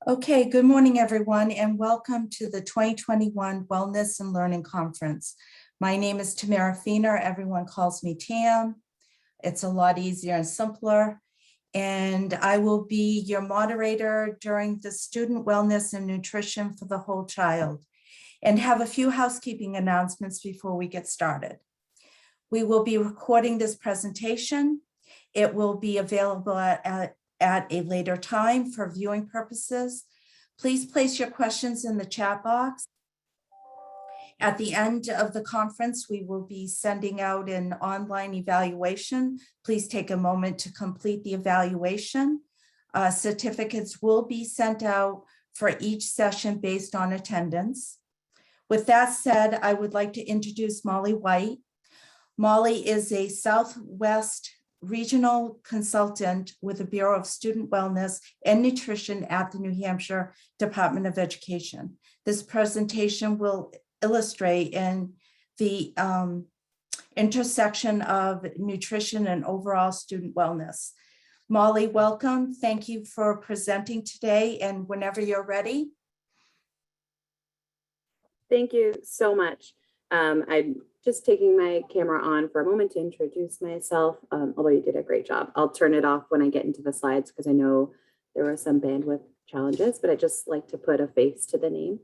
Okay, good morning, everyone, and welcome to the 2021 Wellness and Learning Conference. My name is Tamara Feener. Everyone calls me Tam. It's a lot easier and simpler. And I will be your moderator during the Student Wellness and Nutrition for the Whole Child, and have a few housekeeping announcements before we get started. We will be recording this presentation. It will be available at a later time for viewing purposes. Please place your questions in the chat box. At the end of the conference, we will be sending out an online evaluation. Please take a moment to complete the evaluation. Certificates will be sent out for each session based on attendance. With that said, I would like to introduce Molly White. Molly is a Southwest regional consultant with the Bureau of Student Wellness and Nutrition at the New Hampshire Department of Education. This presentation will illustrate in the intersection of nutrition and overall student wellness. Molly, welcome. Thank you for presenting today, and whenever you're ready. Thank you so much. I'm just taking my camera on for a moment to introduce myself, although you did a great job. I'll turn it off when I get into the slides because I know there were some bandwidth challenges, but I just like to put a face to the name.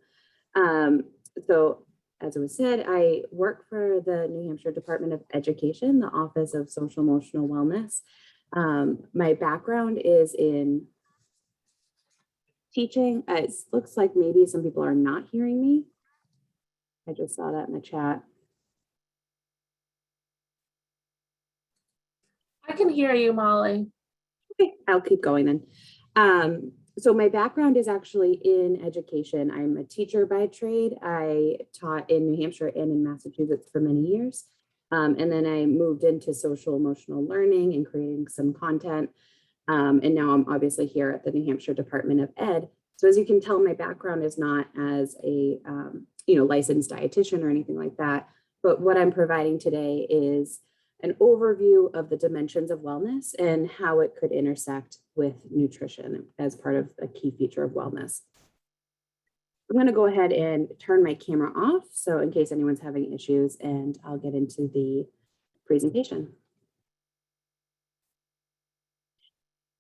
So as it was said, I work for the New Hampshire Department of Education, the Office of Social Emotional Wellness. My background is in teaching. It looks like maybe some people are not hearing me. I just saw that in the chat. I can hear you, Molly. Okay, I'll keep going then. So my background is actually in education. I'm a teacher by trade. I taught in New Hampshire and in Massachusetts for many years. And then I moved into social emotional learning and creating some content. And now I'm obviously here at the New Hampshire Department of Ed. So as you can tell, my background is not as a licensed dietitian or anything like that. But what I'm providing today is an overview of the dimensions of wellness and how it could intersect with nutrition as part of a key feature of wellness. I'm going to go ahead and turn my camera off, so in case anyone's having issues, and I'll get into the presentation.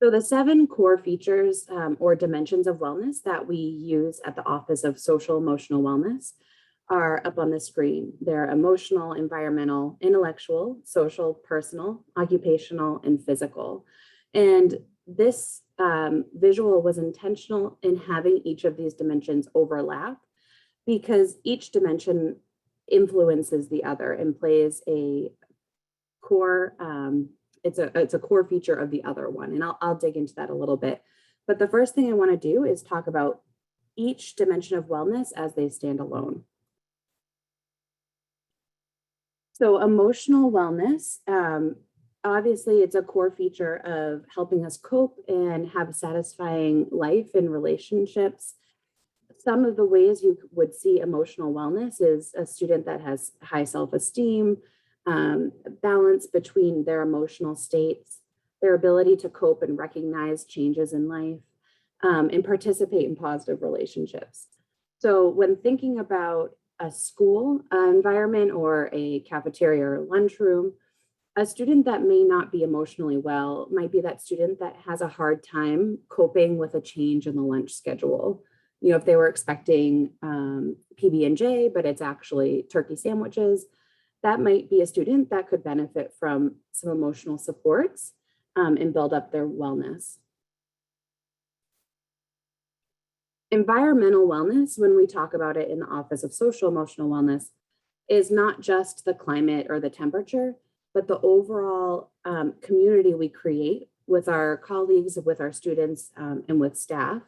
So the 7 core features or dimensions of wellness that we use at the Office of Social Emotional Wellness are up on the screen. They're emotional, environmental, intellectual, social, personal, occupational, and physical. And this visual was intentional in having each of these dimensions overlap because each dimension influences the other and plays a core, it's a core feature of the other one. And I'll dig into that a little bit. But the first thing I want to do is talk about each dimension of wellness as they stand alone. So emotional wellness, obviously it's a core feature of helping us cope and have a satisfying life and relationships. Some of the ways you would see emotional wellness is a student that has high self-esteem, balance between their emotional states, their ability to cope and recognize changes in life, and participate in positive relationships. So when thinking about a school environment or a cafeteria or lunchroom, a student that may not be emotionally well might be that student that has a hard time coping with a change in the lunch schedule. You know, if they were expecting PB&J, but it's actually turkey sandwiches, that might be a student that could benefit from some emotional supports and build up their wellness. Environmental wellness, when we talk about it in the Office of Social Emotional Wellness, is not just the climate or the temperature, but the overall community we create with our colleagues, with our students, and with staff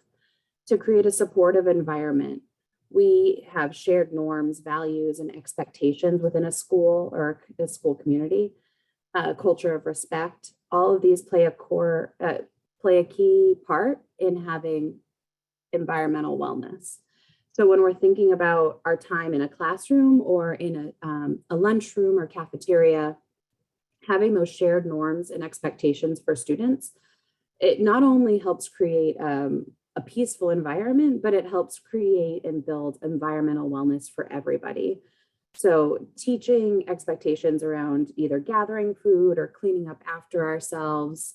to create a supportive environment. We have shared norms, values, and expectations within a school or a school community, a culture of respect. All of these play a key part in having environmental wellness. So when we're thinking about our time in a classroom or in a lunchroom or cafeteria, having those shared norms and expectations for students, it not only helps create a a peaceful environment, but it helps create and build environmental wellness for everybody. So teaching expectations around either gathering food or cleaning up after ourselves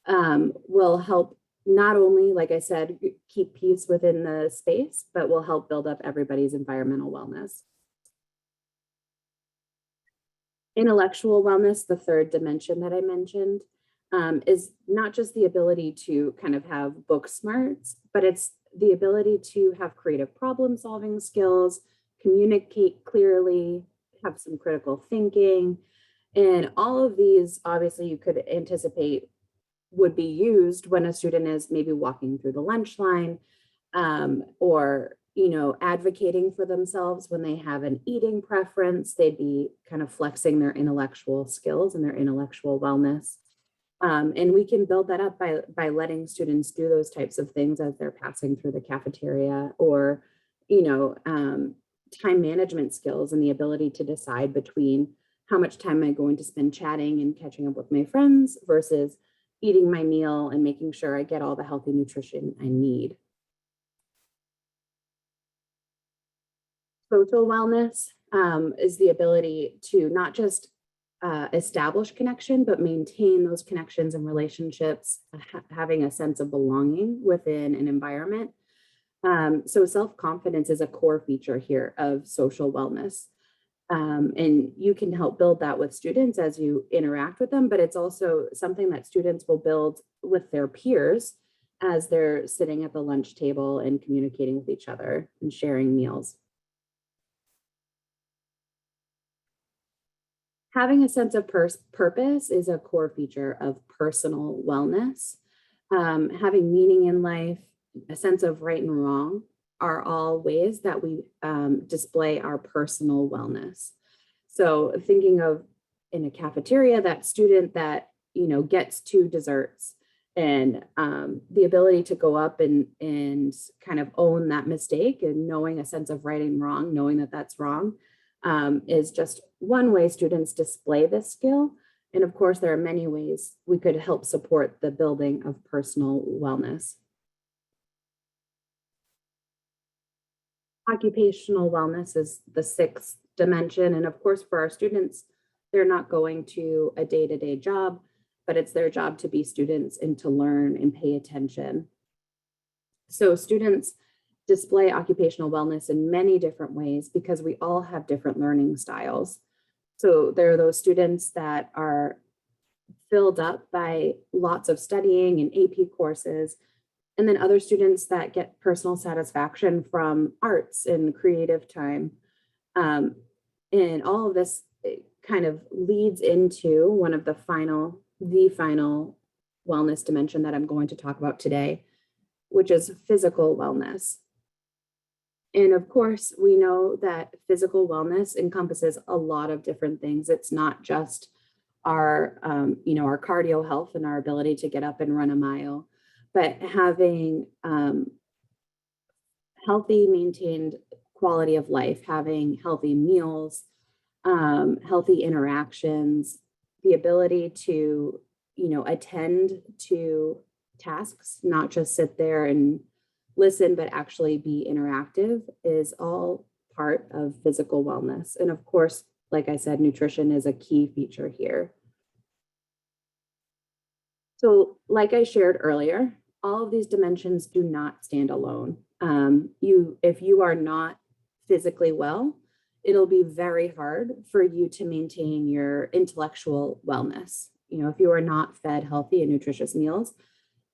will help not only, like I said, keep peace within the space, but will help build up everybody's environmental wellness. Intellectual wellness, the third dimension that I mentioned, is not just the ability to kind of have book smarts, but it's the ability to have creative problem solving skills, communicate clearly, have some critical thinking. And all of these, obviously, you could anticipate would be used when a student is maybe walking through the lunch line, or advocating for themselves when they have an eating preference. They'd be kind of flexing their intellectual skills and their intellectual wellness. And we can build that up by letting students do those types of things as they're passing through the cafeteria, or time management skills and the ability to decide between how much time am I going to spend chatting and catching up with my friends versus eating my meal and making sure I get all the healthy nutrition I need. Social wellness is the ability to not just establish connection, but maintain those connections and relationships, having a sense of belonging within an environment. So self-confidence is a core feature here of social wellness. And you can help build that with students as you interact with them, but it's also something that students will build with their peers as they're sitting at the lunch table and communicating with each other and sharing meals. Having a sense of purpose is a core feature of personal wellness. Having meaning in life, a sense of right and wrong are all ways that we display our personal wellness. So thinking of in a cafeteria, that student that gets two desserts, and the ability to go up and kind of own that mistake, and knowing a sense of right and wrong, knowing that that's wrong, is just one way students display this skill. And of course, there are many ways we could help support the building of personal wellness. Occupational wellness is the sixth dimension. And of course, for our students, they're not going to a day-to-day job, but it's their job to be students and to learn and pay attention. So students display occupational wellness in many different ways because we all have different learning styles. So there are those students that are filled up by lots of studying and AP courses, and then other students that get personal satisfaction from arts and creative time. And all of this kind of leads into one of the final wellness dimension that I'm going to talk about today, which is physical wellness. And of course, we know that physical wellness encompasses a lot of different things. It's not just our cardio health and our ability to get up and run a mile, but having healthy, maintained quality of life, having healthy meals, healthy interactions, the ability to, attend to tasks, not just sit there and listen, but actually be interactive, is all part of physical wellness. And of course, like I said, nutrition is a key feature here. So like I shared earlier, all of these dimensions do not stand alone. If you are not physically well, it'll be very hard for you to maintain your intellectual wellness. If you are not fed healthy and nutritious meals,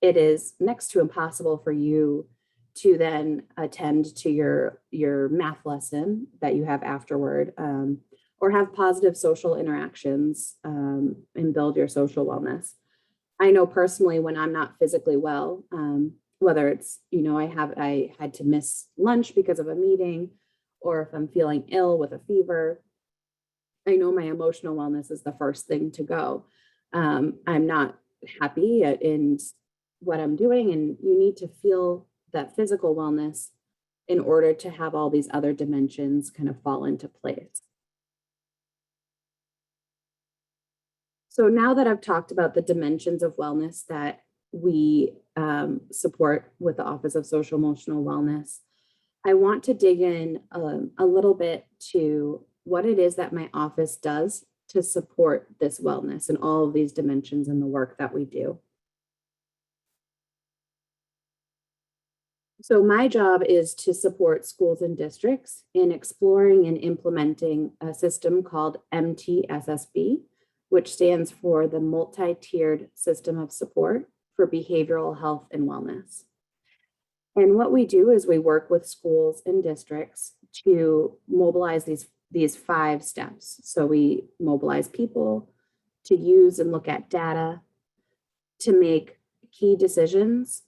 it is next to impossible for you to then attend to your math lesson that you have afterward, or have positive social interactions and build your social wellness. I know personally when I'm not physically well, whether it's, I had to miss lunch because of a meeting, or if I'm feeling ill with a fever, I know my emotional wellness is the first thing to go. I'm not happy in what I'm doing, and you need to feel that physical wellness in order to have all these other dimensions kind of fall into place. So now that I've talked about the dimensions of wellness that we support with the Office of Social Emotional Wellness. I want to dig in a little bit to what it is that my office does to support this wellness and all of these dimensions in the work that we do. So my job is to support schools and districts in exploring and implementing a system called MTSSB, which stands for the Multi-Tiered System of Support for Behavioral Health and Wellness. And what we do is we work with schools and districts to mobilize these 5 steps. So we mobilize people to use and look at data, to make key decisions,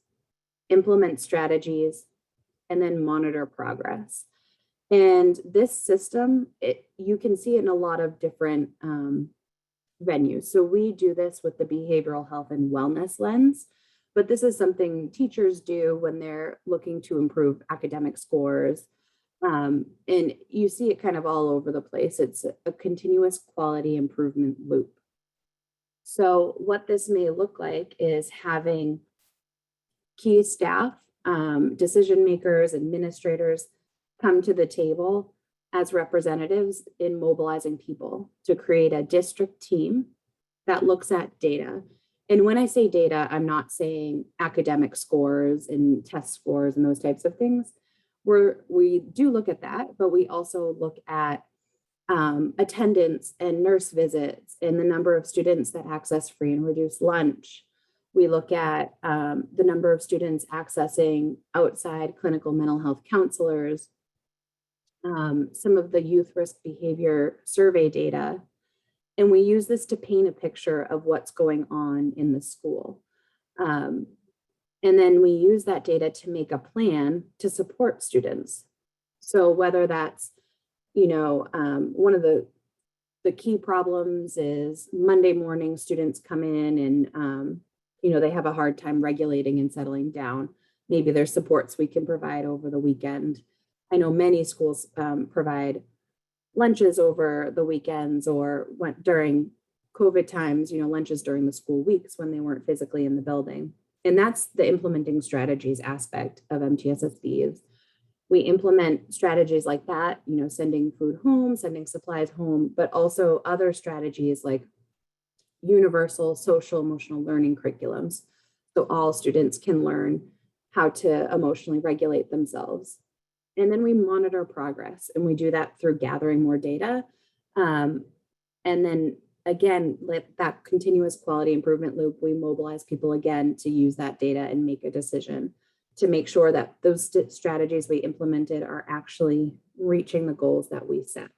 implement strategies, and then monitor progress. And this system, you can see it in a lot of different venues. So we do this with the behavioral health and wellness lens, but this is something teachers do when they're looking to improve academic scores. And you see it kind of all over the place. It's a continuous quality improvement loop. So what this may look like is having key staff, decision makers, administrators come to the table as representatives in mobilizing people to create a district team that looks at data. And when I say data, I'm not saying academic scores and test scores and those types of things. We do look at that, but we also look at attendance and nurse visits and the number of students that access free and reduced lunch. We look at the number of students accessing outside clinical mental health counselors, some of the youth risk behavior survey data, and we use this to paint a picture of what's going on in the school. And then we use that data to make a plan to support students. So whether that's, one of the key problems is Monday morning students come in and, they have a hard time regulating and settling down. Maybe there's supports we can provide over the weekend. I know many schools provide lunches over the weekends or during COVID times, lunches during the school weeks when they weren't physically in the building. And that's the implementing strategies aspect of MTSSB. We implement strategies like that, sending food home, sending supplies home, but also other strategies like universal social emotional learning curriculums. So all students can learn how to emotionally regulate themselves. And then we monitor progress, and we do that through gathering more data. And then again, let that continuous quality improvement loop, we mobilize people again to use that data and make a decision to make sure that those strategies we implemented are actually reaching the goals that we set.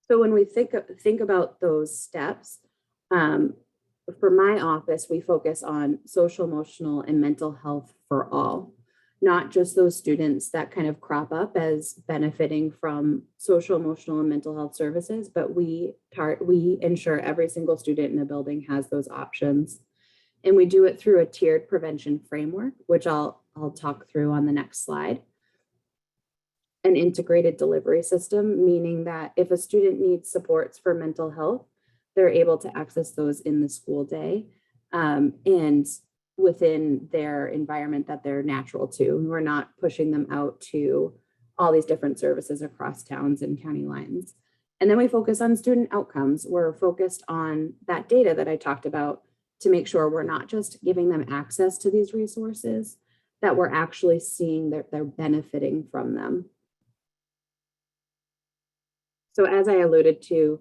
So when we think about those steps, for my office, we focus on social, emotional, and mental health for all, not just those students that kind of crop up as benefiting from social, emotional, and mental health services, but we ensure every single student in the building has those options. And we do it through a tiered prevention framework, which I'll talk through on the next slide. An integrated delivery system, meaning that if a student needs supports for mental health, they're able to access those in the school day and within their environment that they're natural to. We're not pushing them out to all these different services across towns and county lines. And then we focus on student outcomes. We're focused on that data that I talked about to make sure we're not just giving them access to these resources, that we're actually seeing that they're benefiting from them. So as I alluded to,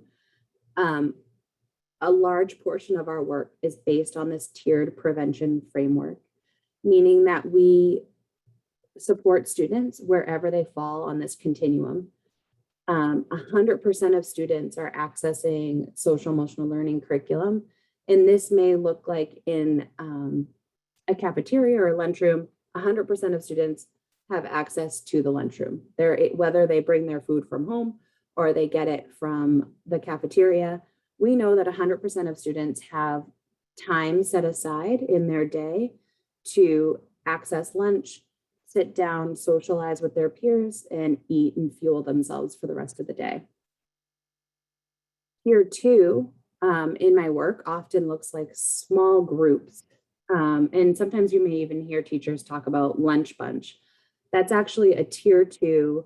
a large portion of our work is based on this tiered prevention framework, meaning that we support students wherever they fall on this continuum. 100% of students are accessing social emotional learning curriculum. And this may look like in a cafeteria or a lunchroom, 100% of students have access to the lunchroom. Whether they bring their food from home or they get it from the cafeteria, we know that 100% of students have time set aside in their day to access lunch, sit down, socialize with their peers, and eat and fuel themselves for the rest of the day. Tier 2 in my work often looks like small groups. And sometimes you may even hear teachers talk about lunch bunch. That's actually a tier 2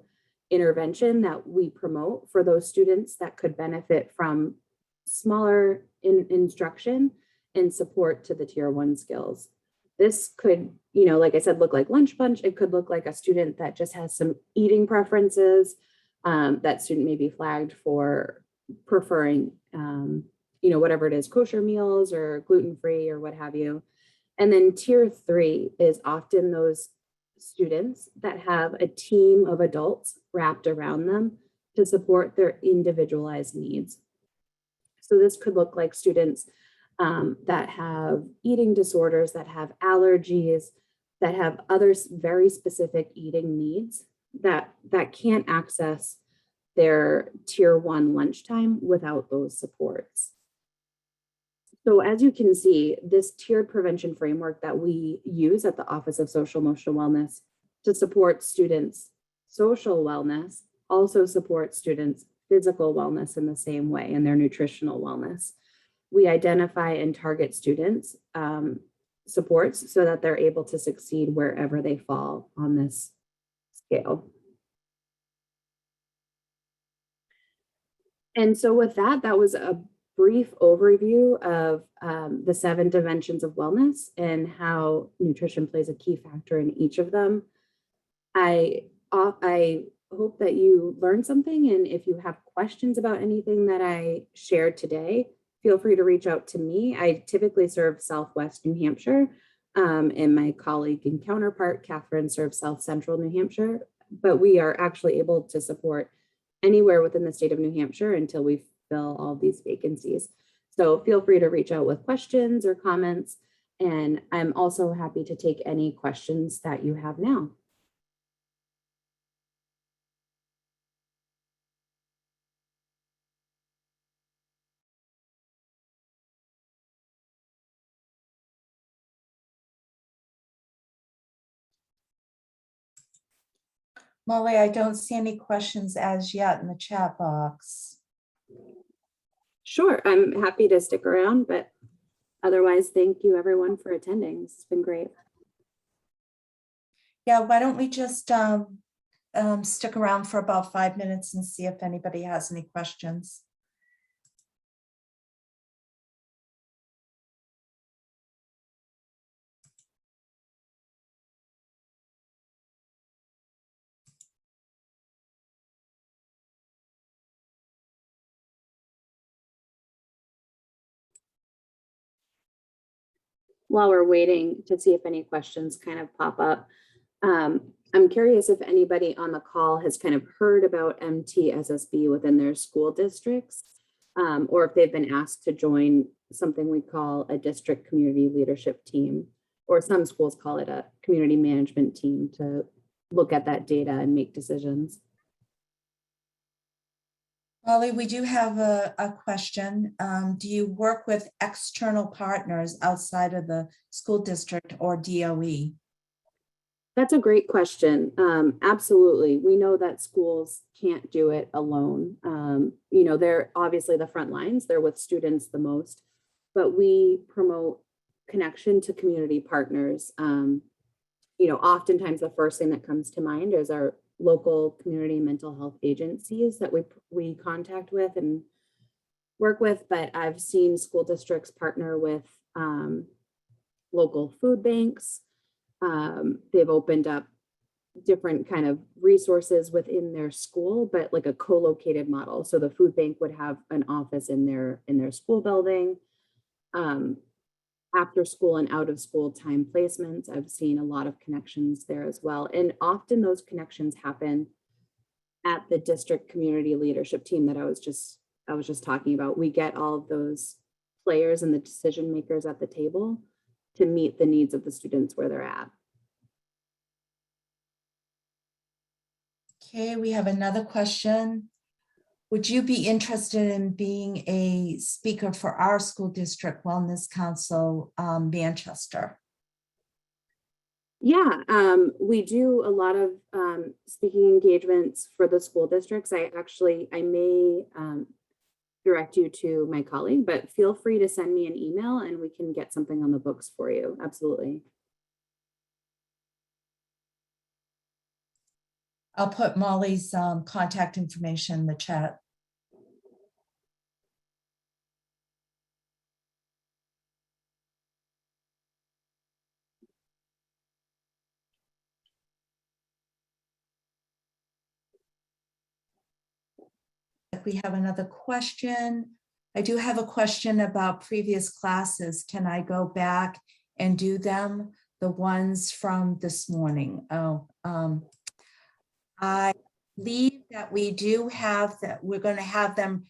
intervention that we promote for those students that could benefit from smaller instruction and support to the tier 1 skills. This could, like I said, look like lunch bunch. It could look like a student that just has some eating preferences. That student may be flagged for preferring, whatever it is, kosher meals or gluten-free or what have you. And then tier 3 is often those students that have a team of adults wrapped around them to support their individualized needs. So this could look like students that have eating disorders, that have allergies, that have other very specific eating needs that can't access their tier 1 lunchtime without those supports. So as you can see, this tiered prevention framework that we use at the Office of Social Emotional Wellness to support students' social wellness also supports students' physical wellness in the same way and their nutritional wellness. We identify and target students' supports so that they're able to succeed wherever they fall on this scale. And so with that, that was a brief overview of the 7 dimensions of wellness and how nutrition plays a key factor in each of them. I hope that you learned something, and if you have questions about anything that I shared today, feel free to reach out to me. I typically serve Southwest New Hampshire, and my colleague and counterpart, Catherine, serves South Central New Hampshire, but we are actually able to support anywhere within the state of New Hampshire until we fill all these vacancies. So feel free to reach out with questions or comments, and I'm also happy to take any questions that you have now. Molly, I don't see any questions as yet in the chat box. Sure, I'm happy to stick around, but otherwise, thank you everyone for attending. This has been great. Yeah, why don't we just stick around for about 5 minutes and see if anybody has any questions. While we're waiting to see if any questions kind of pop up, I'm curious if anybody on the call has kind of heard about MTSSB within their school districts, or if they've been asked to join something we call a district community leadership team, or some schools call it a community management team to look at that data and make decisions. Molly, we do have a question. Do you work with external partners outside of the school district or DOE? That's a great question. Absolutely. We know that schools can't do it alone. They're obviously the front lines, they're with students the most, but we promote connection to community partners. Oftentimes the first thing that comes to mind is our local community mental health agencies that we contact with and work with, but I've seen school districts partner with local food banks. They've opened up different kind of resources within their school, but like a co-located model. So the food bank would have an office in their school building. After school and out of school time placements, I've seen a lot of connections there as well. And often those connections happen at the district community leadership team that I was just talking about. We get all of those players and the decision makers at the table to meet the needs of the students where they're at. Okay, we have another question. Would you be interested in being a speaker for our school district Wellness Council, Manchester? Yeah, we do a lot of speaking engagements for the school districts. I may direct you to my colleague, but feel free to send me an email and we can get something on the books for you. Absolutely. I'll put Molly's contact information in the chat. We have another question. I do have a question about previous classes. Can I go back and do them? The ones from this morning? I believe that we do have that. We're going to have them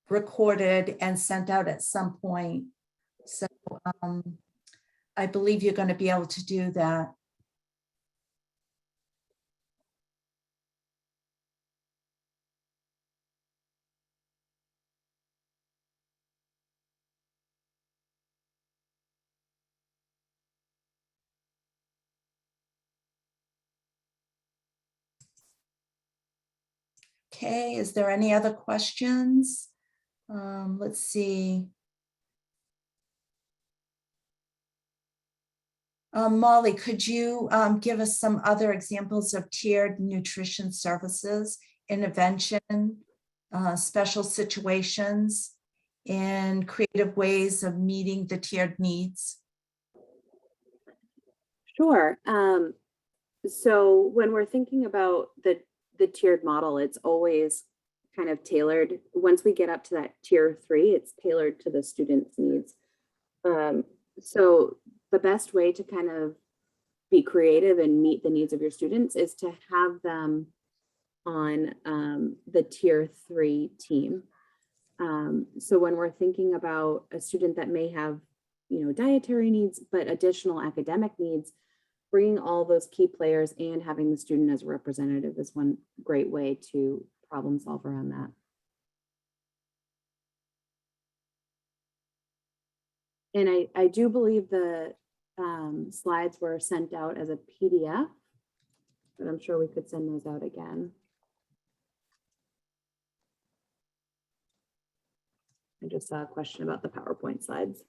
recorded and sent out at some point. So I believe you're going to be able to do that. Okay, is there any other questions? Let's see. Molly, could you give us some other examples of tiered nutrition services, intervention, special situations, and creative ways of meeting the tiered needs? Sure. So when we're thinking about the tiered model, it's always kind of tailored. Once we get up to that tier 3, it's tailored to the student's needs. So the best way to kind of be creative and meet the needs of your students is to have them on the tier 3 team. So when we're thinking about a student that may have, dietary needs, but additional academic needs, bringing all those key players and having the student as a representative is one great way to problem solve around that. And I do believe the slides were sent out as a PDF, but I'm sure we could send those out again. I just saw a question about the PowerPoint slides.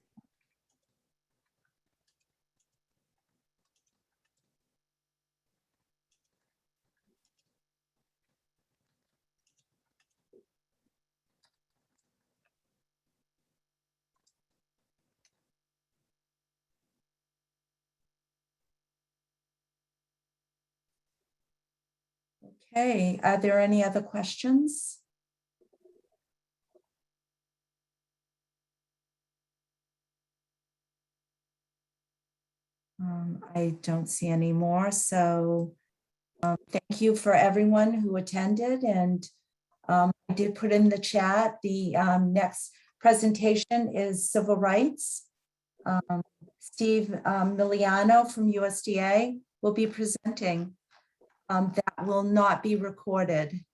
Okay, are there any other questions? I don't see any more, so thank you for everyone who attended, and I did put in the chat, the next presentation is civil rights. Steve Miliano from USDA will be presenting. That will not be recorded,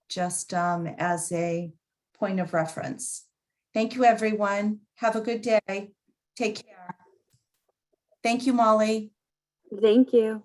just as a point of reference. Thank you, everyone. Have a good day. Take care. Thank you, Molly. Thank you.